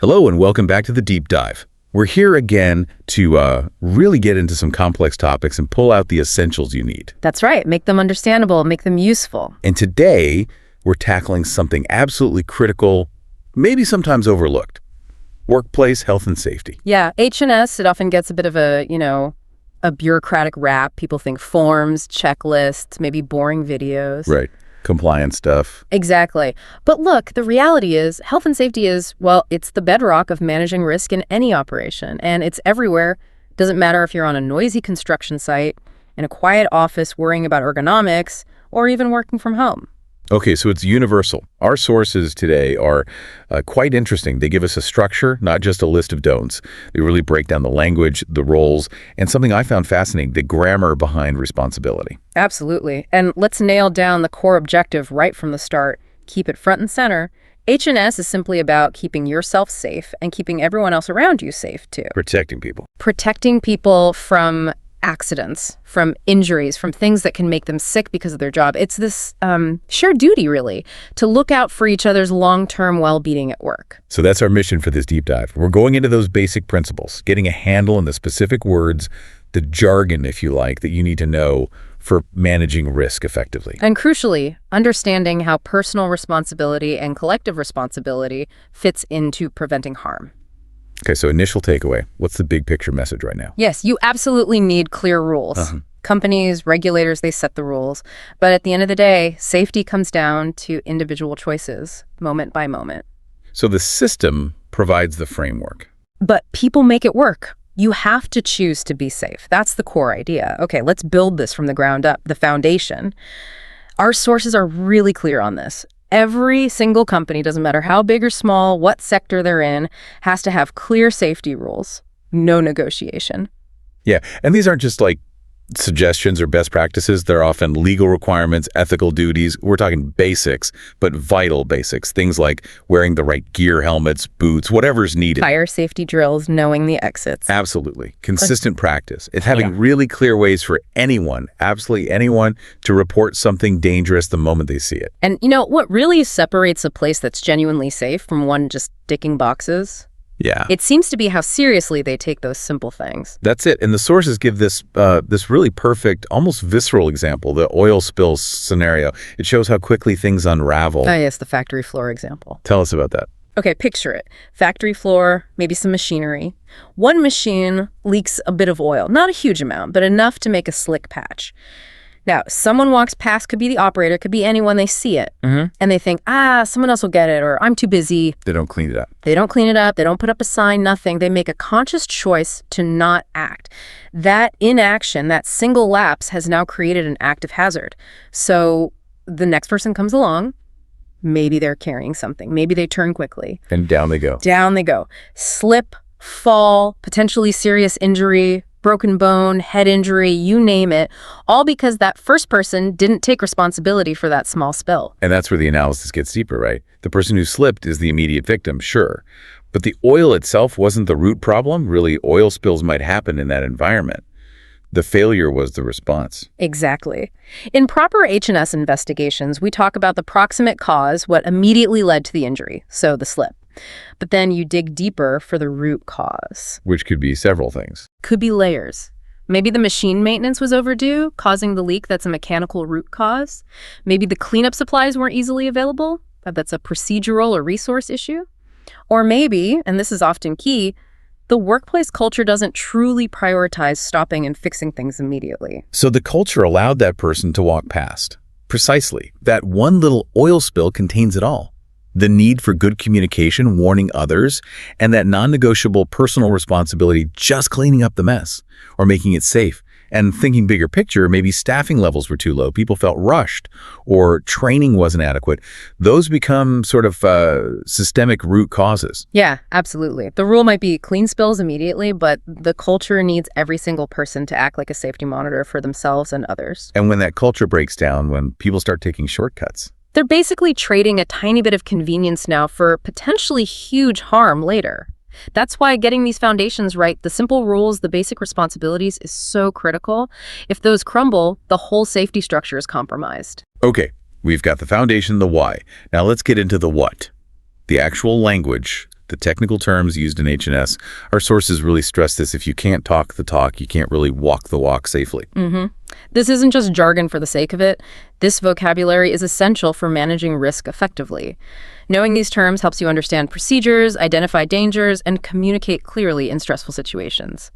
Hello and welcome back to the Deep Dive. We're here again to really get into some complex topics and pull out the essentials you need. That's right. Make them understandable, make them useful. And today, we're tackling something absolutely critical, maybe sometimes overlooked. Workplace health and safety. Yeah, H&S, it often gets a bit of a bureaucratic rap. People think forms, checklists, maybe boring videos. Right. Compliance stuff. Exactly. But look, the reality is health and safety is, well, it's the bedrock of managing risk in any operation. And it's everywhere. Doesn't matter if you're on a noisy construction site, in a quiet office worrying about ergonomics, or even working from home. Okay, so it's universal. Our sources today are quite interesting. They give us a structure, not just a list of don'ts. They really break down the language, the roles, and something I found fascinating, the grammar behind responsibility. Absolutely. And let's nail down the core objective right from the start. Keep it front and center. H&S is simply about keeping yourself safe and keeping everyone else around you safe, too. Protecting people. Protecting people from accidents, from injuries, from things that can make them sick because of their job. It's this shared duty, really, to look out for each other's long-term well-being at work. So that's our mission for this deep dive. We're going into those basic principles, getting a handle on the specific words, the jargon, if you like, that you need to know for managing risk effectively. And crucially, understanding how personal responsibility and collective responsibility fits into preventing harm. Okay, so initial takeaway. What's the big picture message right now? Yes, you absolutely need clear rules. Companies, regulators, they set the rules. But at the end of the day, safety comes down to individual choices, moment by moment. So the system provides the framework. But people make it work. You have to choose to be safe. That's the core idea. Okay, let's build this from the ground up, the foundation. Our sources are really clear on this. Every single company, doesn't matter how big or small, what sector they're in, has to have clear safety rules. No negotiation. Yeah, and these aren't just like suggestions or best practices. They're often legal requirements, ethical duties. We're talking basics, but vital basics. Things like wearing the right gear, helmets, boots, whatever's needed. Fire safety drills, knowing the exits. Absolutely. Consistent practice. It's having really clear ways for anyone, absolutely anyone, to report something dangerous the moment they see it. And you know, what really separates a place that's genuinely safe from one just ticking boxes? Yeah. It seems to be how seriously they take those simple things. That's it. And the sources give this really perfect, almost visceral example, the oil spill scenario. It shows how quickly things unravel. Oh, yes, the factory floor example. Tell us about that. Okay, picture it. Factory floor, maybe some machinery. One machine leaks a bit of oil, not a huge amount, but enough to make a slick patch. Now, someone walks past, could be the operator, could be anyone, they see it. And they think, someone else will get it, or I'm too busy. They don't clean it up. They don't clean it up. They don't put up a sign, nothing. They make a conscious choice to not act. That inaction, that single lapse, has now created an active hazard. So the next person comes along. Maybe they're carrying something. Maybe they turn quickly. And down they go. Down they go. Slip, fall, potentially serious injury, broken bone, head injury, you name it, all because that first person didn't take responsibility for that small spill. And that's where the analysis gets deeper, right? The person who slipped is the immediate victim, sure. But the oil itself wasn't the root problem. Really, oil spills might happen in that environment. The failure was the response. Exactly. In proper H&S investigations, we talk about the proximate cause, what immediately led to the injury, so the slip. But then you dig deeper for the root cause. Which could be several things. Could be layers. Maybe the machine maintenance was overdue, causing the leak. That's a mechanical root cause. Maybe the cleanup supplies weren't easily available. That's a procedural or resource issue. Or maybe, and this is often key, the workplace culture doesn't truly prioritize stopping and fixing things immediately. So the culture allowed that person to walk past. Precisely. That one little oil spill contains it all. The need for good communication, warning others, and that non-negotiable personal responsibility just cleaning up the mess or making it safe. And thinking bigger picture, maybe staffing levels were too low, people felt rushed, or training wasn't adequate. Those become sort of systemic root causes. Yeah, absolutely. The rule might be clean spills immediately, but the culture needs every single person to act like a safety monitor for themselves and others. And when that culture breaks down, when people start taking shortcuts, they're basically trading a tiny bit of convenience now for potentially huge harm later. That's why getting these foundations right, the simple rules, the basic responsibilities, is so critical. If those crumble, the whole safety structure is compromised. Okay, we've got the foundation, the why. Now let's get into the what. The actual language, The technical terms used in H&S, our sources really stress this. If you can't talk the talk, you can't really walk the walk safely. This isn't just jargon for the sake of it. This vocabulary is essential for managing risk effectively. Knowing these terms helps you understand procedures, identify dangers, and communicate clearly in stressful situations.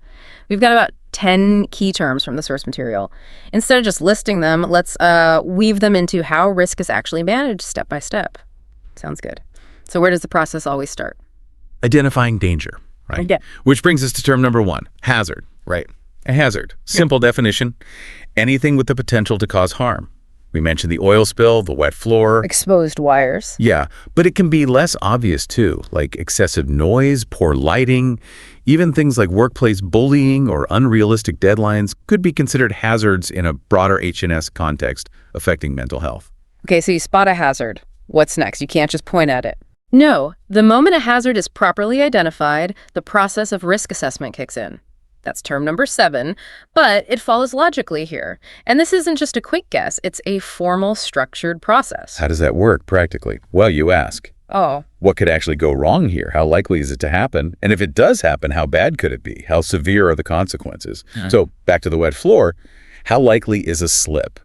We've got about 10 key terms from the source material. Instead of just listing them, let's weave them into how risk is actually managed step by step. Sounds good. So where does the process always start? Identifying danger, right? Yeah. Which brings us to term number 1, hazard, right? A hazard. Simple definition, anything with the potential to cause harm. We mentioned the oil spill, the wet floor. Exposed wires. Yeah, but it can be less obvious too, like excessive noise, poor lighting, even things like workplace bullying or unrealistic deadlines could be considered hazards in a broader H&S context affecting mental health. Okay, so you spot a hazard. What's next? You can't just point at it. No, the moment a hazard is properly identified, the process of risk assessment kicks in. That's term number 7, but it follows logically here. And this isn't just a quick guess, it's a formal, structured process. How does that work practically? Well, you ask. Oh. What could actually go wrong here? How likely is it to happen? And if it does happen, how bad could it be? How severe are the consequences? So back to the wet floor, how likely is a slip?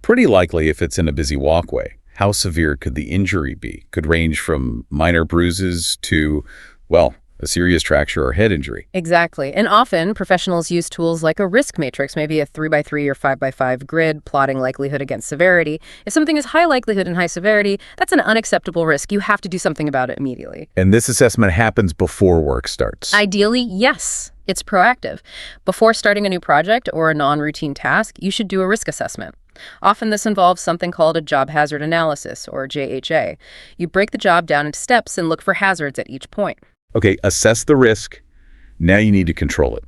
Pretty likely if it's in a busy walkway. How severe could the injury be? Could range from minor bruises to, well, a serious fracture or head injury. Exactly. And often, professionals use tools like a risk matrix, maybe a 3x3 or 5x5 grid, plotting likelihood against severity. If something is high likelihood and high severity, that's an unacceptable risk. You have to do something about it immediately. And this assessment happens before work starts. Ideally, yes. It's proactive. Before starting a new project or a non-routine task, you should do a risk assessment. Often this involves something called a job hazard analysis, or JHA. You break the job down into steps and look for hazards at each point. Okay, assess the risk. Now you need to control it.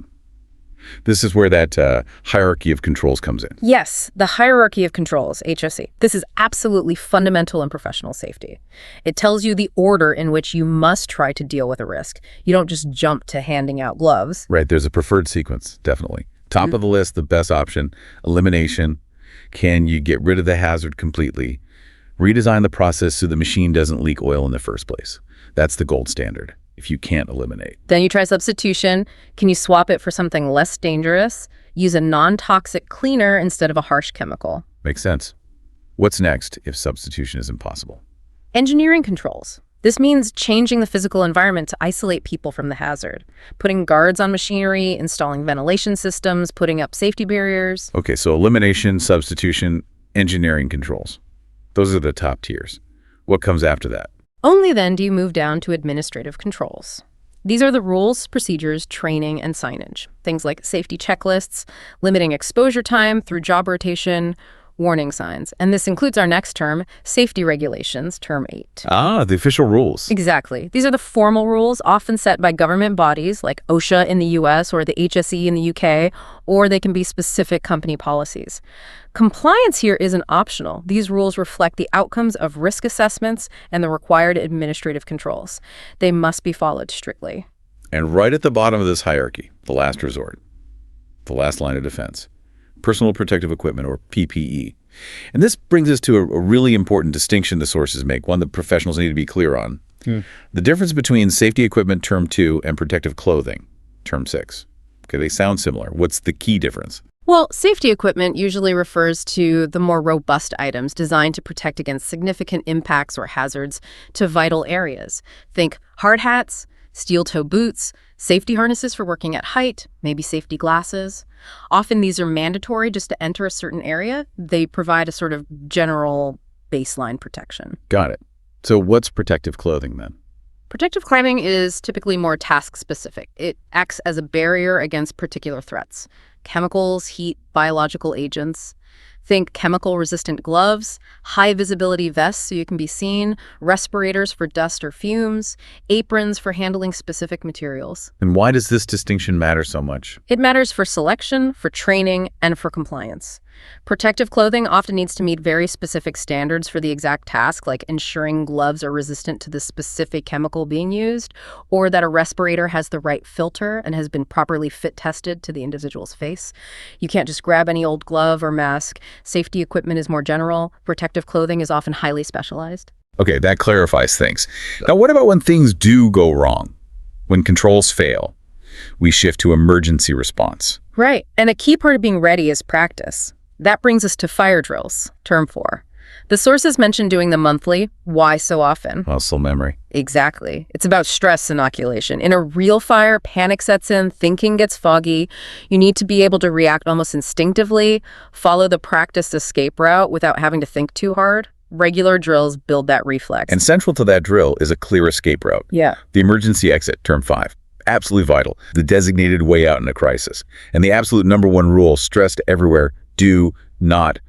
This is where that hierarchy of controls comes in. Yes, the hierarchy of controls, HSC. This is absolutely fundamental in professional safety. It tells you the order in which you must try to deal with a risk. You don't just jump to handing out gloves. Right, there's a preferred sequence, definitely. Top of the list, the best option, elimination. Can you get rid of the hazard completely? Redesign the process so the machine doesn't leak oil in the first place. That's the gold standard. If you can't eliminate. Then you try substitution. Can you swap it for something less dangerous? Use a non-toxic cleaner instead of a harsh chemical. Makes sense. What's next if substitution is impossible? Engineering controls. This means changing the physical environment to isolate people from the hazard. Putting guards on machinery, installing ventilation systems, putting up safety barriers. Okay, so elimination, substitution, engineering controls. Those are the top tiers. What comes after that? Only then do you move down to administrative controls. These are the rules, procedures, training, and signage. Things like safety checklists, limiting exposure time through job rotation, warning signs. And this includes our next term, safety regulations, term 8. Ah, the official rules. Exactly. These are the formal rules often set by government bodies like OSHA in the US or the HSE in the UK, or they can be specific company policies. Compliance here isn't optional. These rules reflect the outcomes of risk assessments and the required administrative controls. They must be followed strictly. And right at the bottom of this hierarchy, the last resort, the last line of defense, personal protective equipment, or PPE. And this brings us to a really important distinction the sources make, one that professionals need to be clear on. The difference between safety equipment, term 2, and protective clothing, term 6. Okay, they sound similar. What's the key difference? Well, safety equipment usually refers to the more robust items designed to protect against significant impacts or hazards to vital areas. Think hard hats, steel-toe boots, safety harnesses for working at height, maybe safety glasses. Often these are mandatory just to enter a certain area. They provide a sort of general baseline protection. Got it. So what's protective clothing then? Protective clothing is typically more task-specific. It acts as a barrier against particular threats. Chemicals, heat, biological agents. Think chemical-resistant gloves, high-visibility vests so you can be seen, respirators for dust or fumes, aprons for handling specific materials. And why does this distinction matter so much? It matters for selection, for training, and for compliance. Protective clothing often needs to meet very specific standards for the exact task, like ensuring gloves are resistant to the specific chemical being used, or that a respirator has the right filter and has been properly fit-tested to the individual's face. You can't just grab any old glove or mask. Safety equipment is more general. Protective clothing is often highly specialized. Okay, that clarifies things. Now, what about when things do go wrong? When controls fail, we shift to emergency response. Right. And a key part of being ready is practice. That brings us to fire drills, term 4. The sources mention doing them monthly. Why so often? Muscle memory. Exactly. It's about stress inoculation. In a real fire, panic sets in, thinking gets foggy. You need to be able to react almost instinctively, follow the practiced escape route without having to think too hard. Regular drills build that reflex. And central to that drill is a clear escape route. Yeah. The emergency exit, term 5. Absolutely vital. The designated way out in a crisis. And the absolute #1 rule, stressed everywhere, do not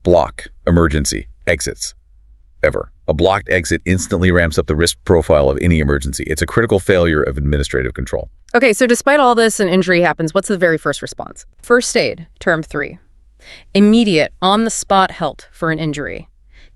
block emergency exits. Ever. A blocked exit instantly ramps up the risk profile of any emergency. It's a critical failure of administrative control. Okay, so despite all this, an injury happens. What's the very first response? First aid, term 3. Immediate, on-the-spot help for an injury.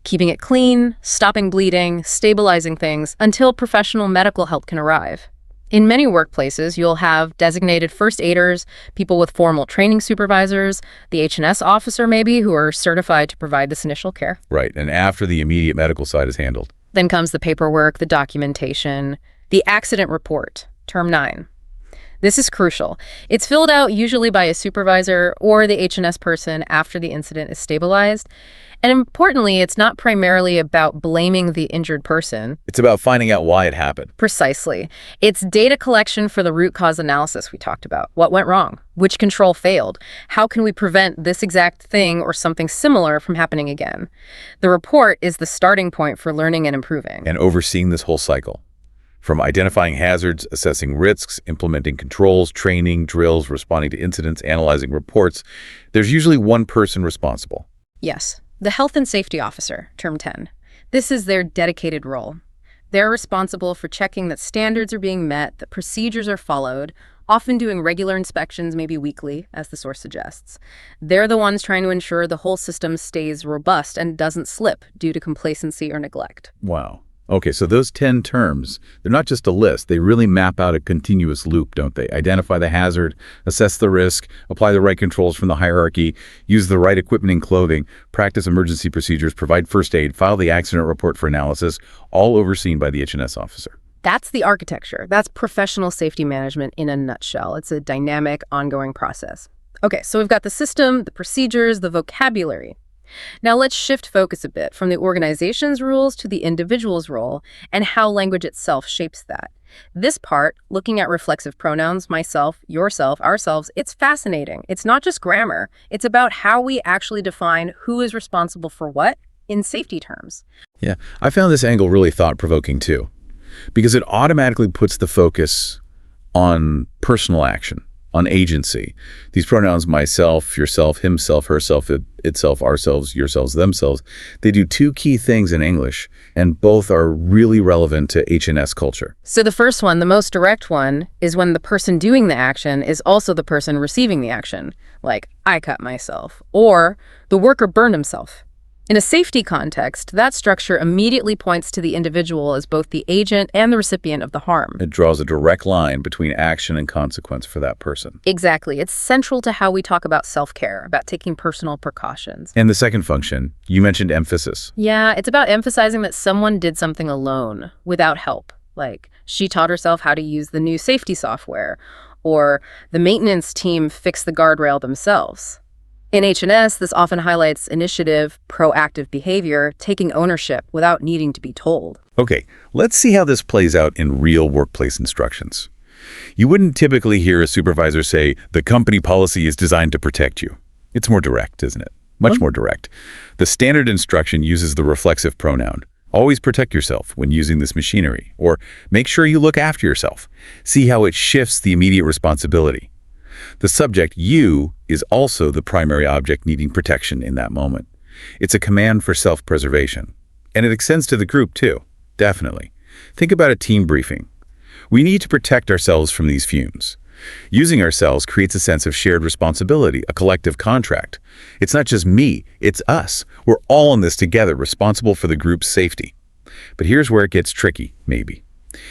Keeping it clean, stopping bleeding, stabilizing things until professional medical help can arrive. In many workplaces, you'll have designated first aiders, people with formal training supervisors, the H&S officer maybe, who are certified to provide this initial care. Right, and after the immediate medical side is handled. Then comes the paperwork, the documentation, the accident report, term 9. This is crucial. It's filled out usually by a supervisor or the H&S person after the incident is stabilized. And importantly, it's not primarily about blaming the injured person. It's about finding out why it happened. Precisely. It's data collection for the root cause analysis we talked about. What went wrong? Which control failed? How can we prevent this exact thing or something similar from happening again? The report is the starting point for learning and improving. And overseeing this whole cycle. From identifying hazards, assessing risks, implementing controls, training, drills, responding to incidents, analyzing reports, there's usually one person responsible. Yes. The Health and Safety Officer, term 10. This is their dedicated role. They're responsible for checking that standards are being met, that procedures are followed, often doing regular inspections, maybe weekly, as the source suggests. They're the ones trying to ensure the whole system stays robust and doesn't slip due to complacency or neglect. Wow. Okay, so those 10 terms, they're not just a list. They really map out a continuous loop, don't they? Identify the hazard, assess the risk, apply the right controls from the hierarchy, use the right equipment and clothing, practice emergency procedures, provide first aid, file the accident report for analysis, all overseen by the H&S officer. That's the architecture. That's professional safety management in a nutshell. It's a dynamic, ongoing process. Okay, so we've got the system, the procedures, the vocabulary. Now let's shift focus a bit from the organization's rules to the individual's role and how language itself shapes that. This part, looking at reflexive pronouns, myself, yourself, ourselves, it's fascinating. It's not just grammar. It's about how we actually define who is responsible for what in safety terms. Yeah, I found this angle really thought-provoking too, because it automatically puts the focus on personal action, on agency. These pronouns, myself, yourself, himself, herself, itself, ourselves, yourselves, themselves, they do two key things in English, and both are really relevant to H&S culture. So the first one, the most direct one, is when the person doing the action is also the person receiving the action, like, I cut myself, or the worker burned himself. In a safety context, that structure immediately points to the individual as both the agent and the recipient of the harm. It draws a direct line between action and consequence for that person. Exactly. It's central to how we talk about self-care, about taking personal precautions. And the second function, you mentioned emphasis. Yeah, it's about emphasizing that someone did something alone, without help. Like, she taught herself how to use the new safety software, or the maintenance team fixed the guardrail themselves. In H&S, this often highlights initiative, proactive behavior, taking ownership without needing to be told. Okay, let's see how this plays out in real workplace instructions. You wouldn't typically hear a supervisor say, the company policy is designed to protect you. It's more direct, isn't it? Much more direct. The standard instruction uses the reflexive pronoun. Always protect yourself when using this machinery, or make sure you look after yourself. See how it shifts the immediate responsibility. The subject, you, is also the primary object needing protection in that moment. It's a command for self-preservation. And it extends to the group, too. Definitely. Think about a team briefing. We need to protect ourselves from these fumes. Using ourselves creates a sense of shared responsibility, a collective contract. It's not just me, it's us. We're all in this together, responsible for the group's safety. But here's where it gets tricky, maybe.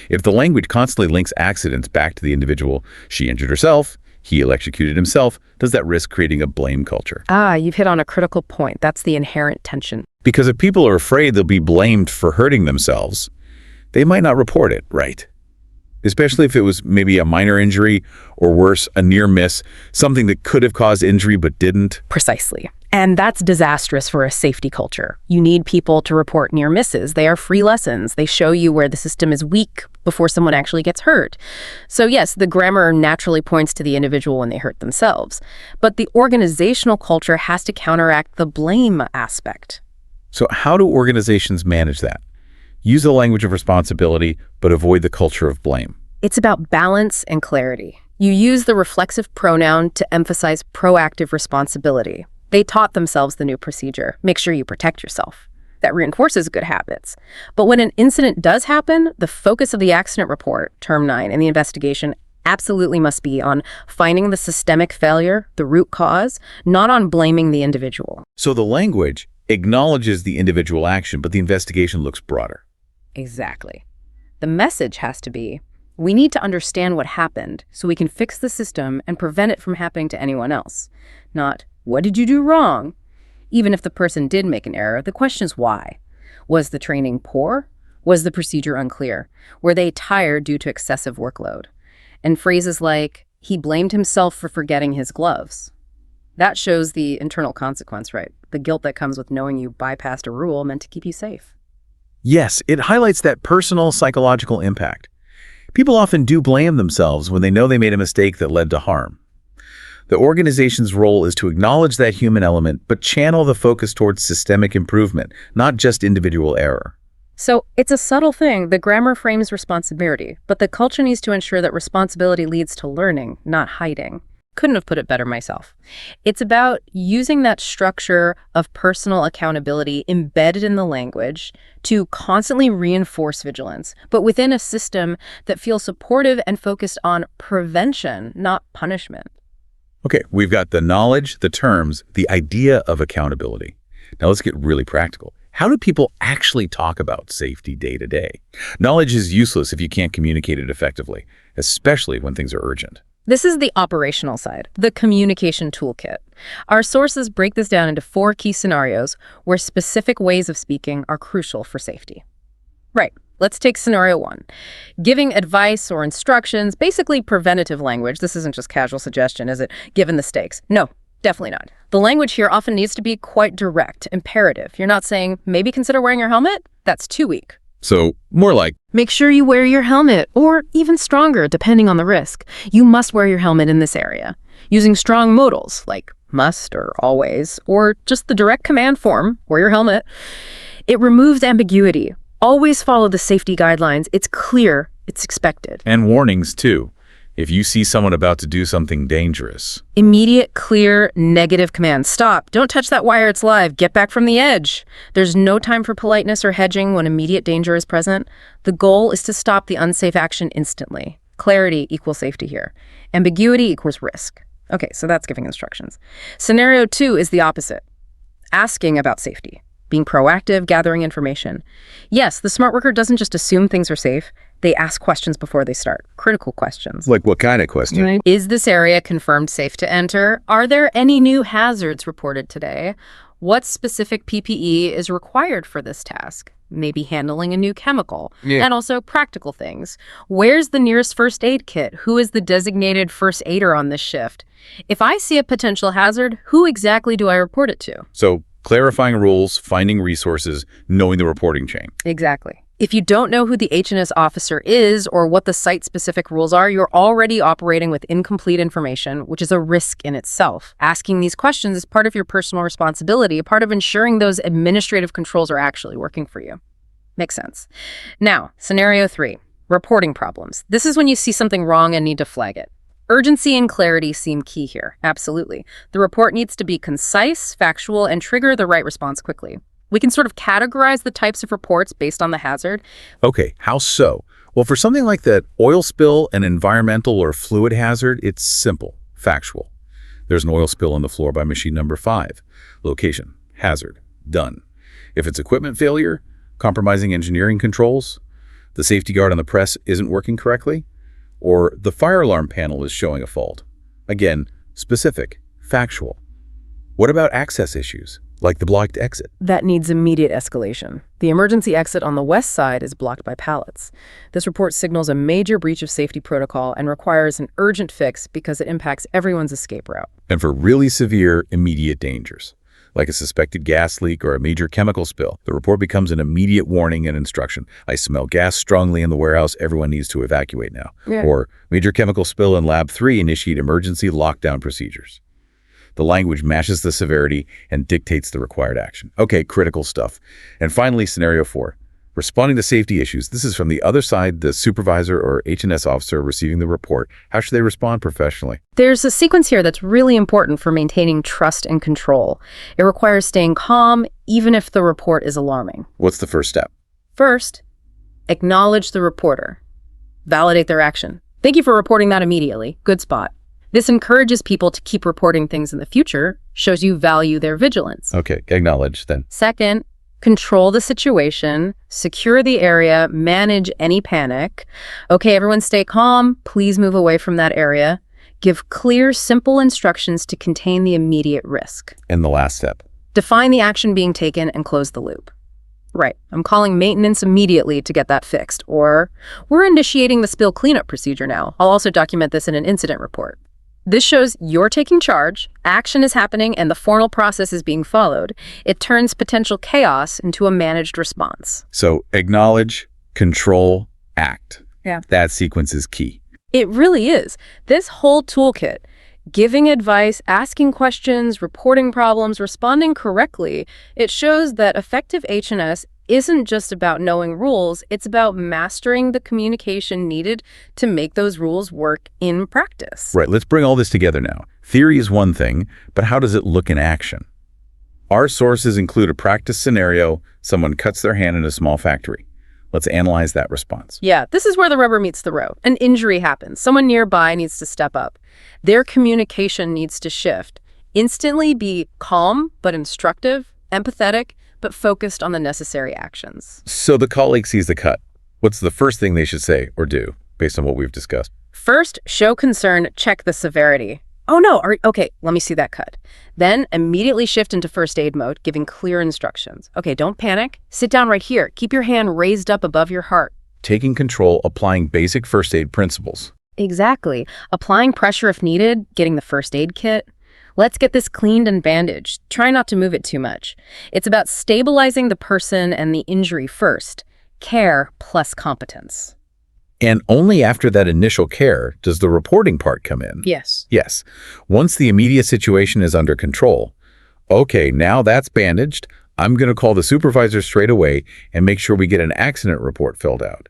If the language constantly links accidents back to the individual, she injured herself, he electrocuted himself, does that risk creating a blame culture? You've hit on a critical point. That's the inherent tension. Because if people are afraid they'll be blamed for hurting themselves, they might not report it, right? Especially if it was maybe a minor injury or worse, a near miss, something that could have caused injury but didn't. Precisely. And that's disastrous for a safety culture. You need people to report near misses. They are free lessons. They show you where the system is weak before someone actually gets hurt. So yes, the grammar naturally points to the individual when they hurt themselves. But the organizational culture has to counteract the blame aspect. So how do organizations manage that? Use the language of responsibility, but avoid the culture of blame. It's about balance and clarity. You use the reflexive pronoun to emphasize proactive responsibility. They taught themselves the new procedure. Make sure you protect yourself. That reinforces good habits. But when an incident does happen, the focus of the accident report, term 9, and the investigation absolutely must be on finding the systemic failure, the root cause, not on blaming the individual. So the language acknowledges the individual action, but the investigation looks broader. Exactly. The message has to be, we need to understand what happened so we can fix the system and prevent it from happening to anyone else. Not, what did you do wrong? Even if the person did make an error, the question is why. Was the training poor? Was the procedure unclear? Were they tired due to excessive workload? And phrases like, he blamed himself for forgetting his gloves. That shows the internal consequence, right? The guilt that comes with knowing you bypassed a rule meant to keep you safe. Yes, it highlights that personal psychological impact. People often do blame themselves when they know they made a mistake that led to harm. The organization's role is to acknowledge that human element, but channel the focus towards systemic improvement, not just individual error. So it's a subtle thing. The grammar frames responsibility, but the culture needs to ensure that responsibility leads to learning, not hiding. Couldn't have put it better myself. It's about using that structure of personal accountability embedded in the language to constantly reinforce vigilance, but within a system that feels supportive and focused on prevention, not punishment. Okay, we've got the knowledge, the terms, the idea of accountability. Now let's get really practical. How do people actually talk about safety day to day? Knowledge is useless if you can't communicate it effectively, especially when things are urgent. This is the operational side, the communication toolkit. Our sources break this down into 4 key scenarios where specific ways of speaking are crucial for safety. Right, let's take scenario 1. Giving advice or instructions, basically preventative language. This isn't just casual suggestion, is it? Given the stakes. No, definitely not. The language here often needs to be quite direct, imperative. You're not saying, maybe consider wearing your helmet? That's too weak. So, more like, make sure you wear your helmet, or even stronger, depending on the risk. You must wear your helmet in this area. Using strong modals, like must or always, or just the direct command form, wear your helmet. It removes ambiguity. Always follow the safety guidelines. It's clear, it's expected. and warnings too. If you see someone about to do something dangerous. Immediate, clear, negative command. Stop. Don't touch that wire. It's live. Get back from the edge. There's no time for politeness or hedging when immediate danger is present. The goal is to stop the unsafe action instantly. Clarity equals safety here. Ambiguity equals risk. Okay, so that's giving instructions. Scenario 2 is the opposite. Asking about safety. Being proactive, gathering information. Yes, the smart worker doesn't just assume things are safe. They ask questions before they start. Critical questions. Like what kind of question? Right. Is this area confirmed safe to enter? Are there any new hazards reported today? What specific PPE is required for this task? Maybe handling a new chemical. And also practical things. Where's the nearest first aid kit? Who is the designated first aider on this shift? If I see a potential hazard, who exactly do I report it to? So, clarifying rules, finding resources, knowing the reporting chain. Exactly. If you don't know who the H&S officer is or what the site-specific rules are, you're already operating with incomplete information, which is a risk in itself. Asking these questions is part of your personal responsibility, a part of ensuring those administrative controls are actually working for you. Makes sense. Now, scenario 3, reporting problems. This is when you see something wrong and need to flag it. Urgency and clarity seem key here. Absolutely. The report needs to be concise, factual, and trigger the right response quickly. We can sort of categorize the types of reports based on the hazard. Okay, how so? Well, for something like that oil spill, an environmental or fluid hazard, it's simple, factual. There's an oil spill on the floor by machine number 5. Location, hazard, done. If it's equipment failure, compromising engineering controls, the safety guard on the press isn't working correctly, or the fire alarm panel is showing a fault. Again, specific, factual. What about access issues? like the blocked exit. That needs immediate escalation. The emergency exit on the west side is blocked by pallets. This report signals a major breach of safety protocol and requires an urgent fix because it impacts everyone's escape route. And for really severe, immediate dangers, like a suspected gas leak or a major chemical spill, the report becomes an immediate warning and instruction. I smell gas strongly in the warehouse. Everyone needs to evacuate now. Yeah. Or major chemical spill in Lab 3, initiate emergency lockdown procedures. The language matches the severity and dictates the required action. Okay, critical stuff. And finally, scenario 4, responding to safety issues. This is from the other side, the supervisor or H&S officer receiving the report. How should they respond professionally? There's a sequence here that's really important for maintaining trust and control. It requires staying calm, even if the report is alarming. What's the first step? First, acknowledge the reporter. Validate their action. Thank you for reporting that immediately. Good spot. This encourages people to keep reporting things in the future, shows you value their vigilance. Okay, acknowledge then. Second, control the situation, secure the area, manage any panic. Okay, everyone stay calm. Please move away from that area. Give clear, simple instructions to contain the immediate risk. And the last step. Define the action being taken and close the loop. Right, I'm calling maintenance immediately to get that fixed. Or, we're initiating the spill cleanup procedure now. I'll also document this in an incident report. This shows you're taking charge, action is happening, and the formal process is being followed. It turns potential chaos into a managed response. So acknowledge, control, act. Yeah. That sequence is key. It really is. This whole toolkit, giving advice, asking questions, reporting problems, responding correctly, it shows that effective H&S isn't just about knowing rules, it's about mastering the communication needed to make those rules work in practice. Right, let's bring all this together now. Theory is one thing, but how does it look in action? Our sources include a practice scenario, someone cuts their hand in a small factory. Let's analyze that response. Yeah, this is where the rubber meets the road. An injury happens. Someone nearby needs to step up. Their communication needs to shift. Instantly be calm, but instructive, empathetic, but focused on the necessary actions. So the colleague sees the cut. What's the first thing they should say or do based on what we've discussed? First, show concern, check the severity. Oh no, okay, let me see that cut. Then immediately shift into first aid mode, giving clear instructions. Okay, don't panic. Sit down right here. Keep your hand raised up above your heart. Taking control, applying basic first aid principles. Exactly. Applying pressure if needed, getting the first aid kit. Let's get this cleaned and bandaged. Try not to move it too much. It's about stabilizing the person and the injury first. Care plus competence. And only after that initial care does the reporting part come in. Yes. Yes. Once the immediate situation is under control, okay, now that's bandaged. I'm going to call the supervisor straight away and make sure we get an accident report filled out.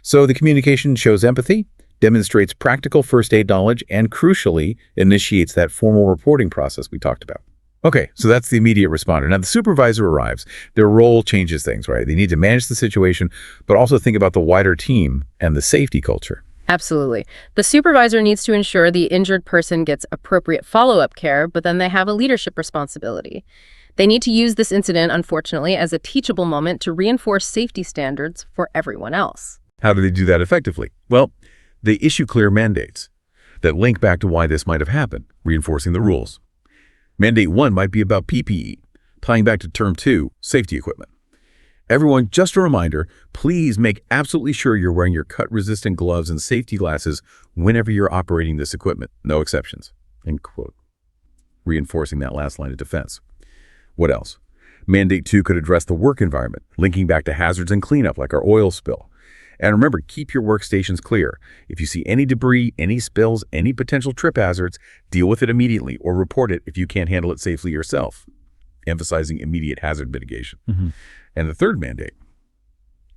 So the communication shows empathy, demonstrates practical first aid knowledge, and crucially, initiates that formal reporting process we talked about. Okay, so that's the immediate responder. Now, the supervisor arrives. Their role changes things, right? They need to manage the situation, but also think about the wider team and the safety culture. Absolutely. The supervisor needs to ensure the injured person gets appropriate follow-up care, but then they have a leadership responsibility. They need to use this incident, unfortunately, as a teachable moment to reinforce safety standards for everyone else. How do they do that effectively? Well, they issue clear mandates that link back to why this might have happened, reinforcing the rules. Mandate 1 might be about PPE, tying back to term 2, safety equipment. Everyone, just a reminder, please make absolutely sure you're wearing your cut-resistant gloves and safety glasses whenever you're operating this equipment. No exceptions. End quote. Reinforcing that last line of defense. What else? Mandate 2 could address the work environment, linking back to hazards and cleanup like our oil spill. And remember, keep your workstations clear. If you see any debris, any spills, any potential trip hazards, deal with it immediately or report it if you can't handle it safely yourself, emphasizing immediate hazard mitigation. And the third mandate,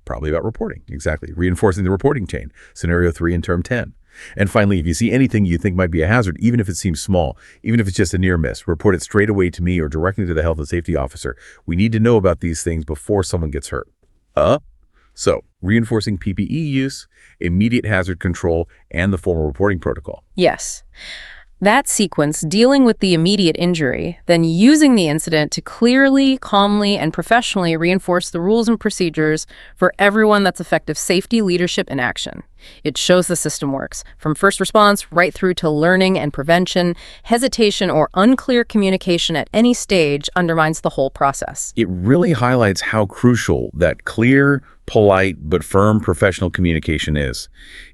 probably about reporting, exactly, reinforcing the reporting chain, scenario 3 in term 10. And finally, if you see anything you think might be a hazard, even if it seems small, even if it's just a near miss, report it straight away to me or directly to the health and safety officer. We need to know about these things before someone gets hurt. So, reinforcing PPE use, immediate hazard control, and the formal reporting protocol. Yes. That sequence, dealing with the immediate injury, then using the incident to clearly, calmly, and professionally reinforce the rules and procedures for everyone, that's effective safety, leadership, and action. It shows the system works, from first response right through to learning and prevention. Hesitation or unclear communication at any stage undermines the whole process. It really highlights how crucial that clear, polite, but firm professional communication is.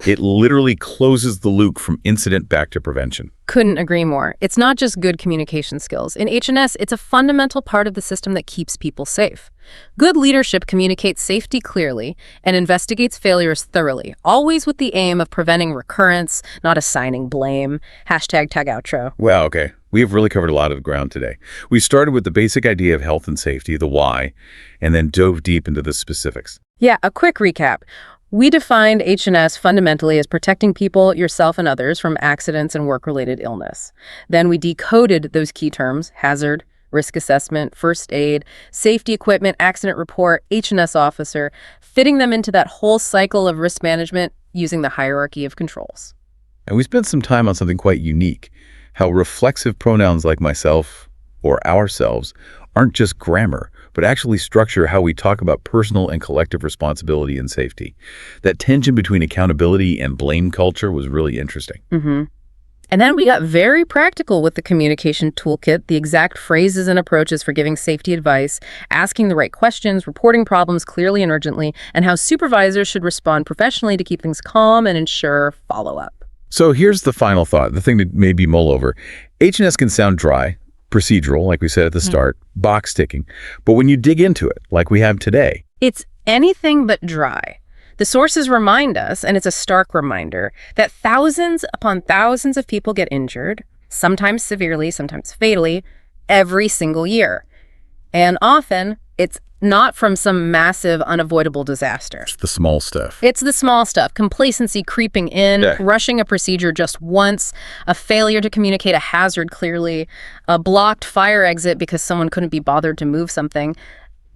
It literally closes the loop from incident back to prevention. Couldn't agree more. It's not just good communication skills. In H&S, it's a fundamental part of the system that keeps people safe. Good leadership communicates safety clearly and investigates failures thoroughly, always with the aim of preventing recurrence, not assigning blame. Hashtag tag outro. Wow, okay. We have really covered a lot of ground today. We started with the basic idea of health and safety, the why, and then dove deep into the specifics. Yeah, a quick recap. We defined H&S fundamentally as protecting people, yourself, and others from accidents and work-related illness. Then we decoded those key terms: hazard, risk assessment, first aid, safety equipment, accident report, H&S officer, fitting them into that whole cycle of risk management using the hierarchy of controls. And we spent some time on something quite unique, how reflexive pronouns like myself or ourselves aren't just grammar, but actually structure how we talk about personal and collective responsibility and safety. That tension between accountability and blame culture was really interesting. And then we got very practical with the communication toolkit, the exact phrases and approaches for giving safety advice, asking the right questions, reporting problems clearly and urgently, and how supervisors should respond professionally to keep things calm and ensure follow-up. So here's the final thought, the thing to maybe mull over. H&S can sound dry, procedural, like we said at the start, box ticking. But when you dig into it, like we have today, it's anything but dry. The sources remind us, and it's a stark reminder, that thousands upon thousands of people get injured, sometimes severely, sometimes fatally, every single year. And often, it's not from some massive, unavoidable disaster. it's the small stuff. It's the small stuff: complacency creeping in, rushing a procedure just once, a failure to communicate a hazard clearly, a blocked fire exit because someone couldn't be bothered to move something.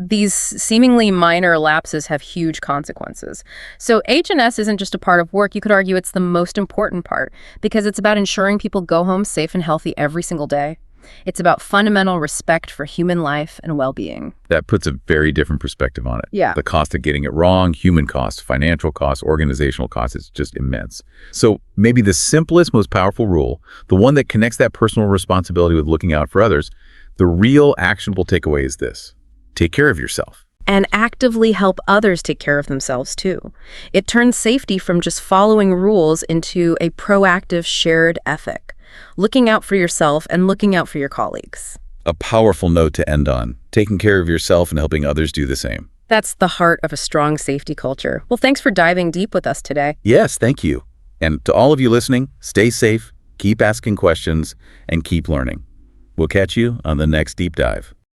These seemingly minor lapses have huge consequences. So H&S isn't just a part of work. You could argue it's the most important part, because it's about ensuring people go home safe and healthy every single day. It's about fundamental respect for human life and well-being. That puts a very different perspective on it. Yeah. The cost of getting it wrong, human cost, financial cost, organizational cost, is just immense. So maybe the simplest, most powerful rule, the one that connects that personal responsibility with looking out for others, the real actionable takeaway is this: take care of yourself. And actively help others take care of themselves too. It turns safety from just following rules into a proactive shared ethic, looking out for yourself and looking out for your colleagues. A powerful note to end on, taking care of yourself and helping others do the same. That's the heart of a strong safety culture. Well, thanks for diving deep with us today. Yes, thank you. And to all of you listening, stay safe, keep asking questions, and keep learning. We'll catch you on the next deep dive.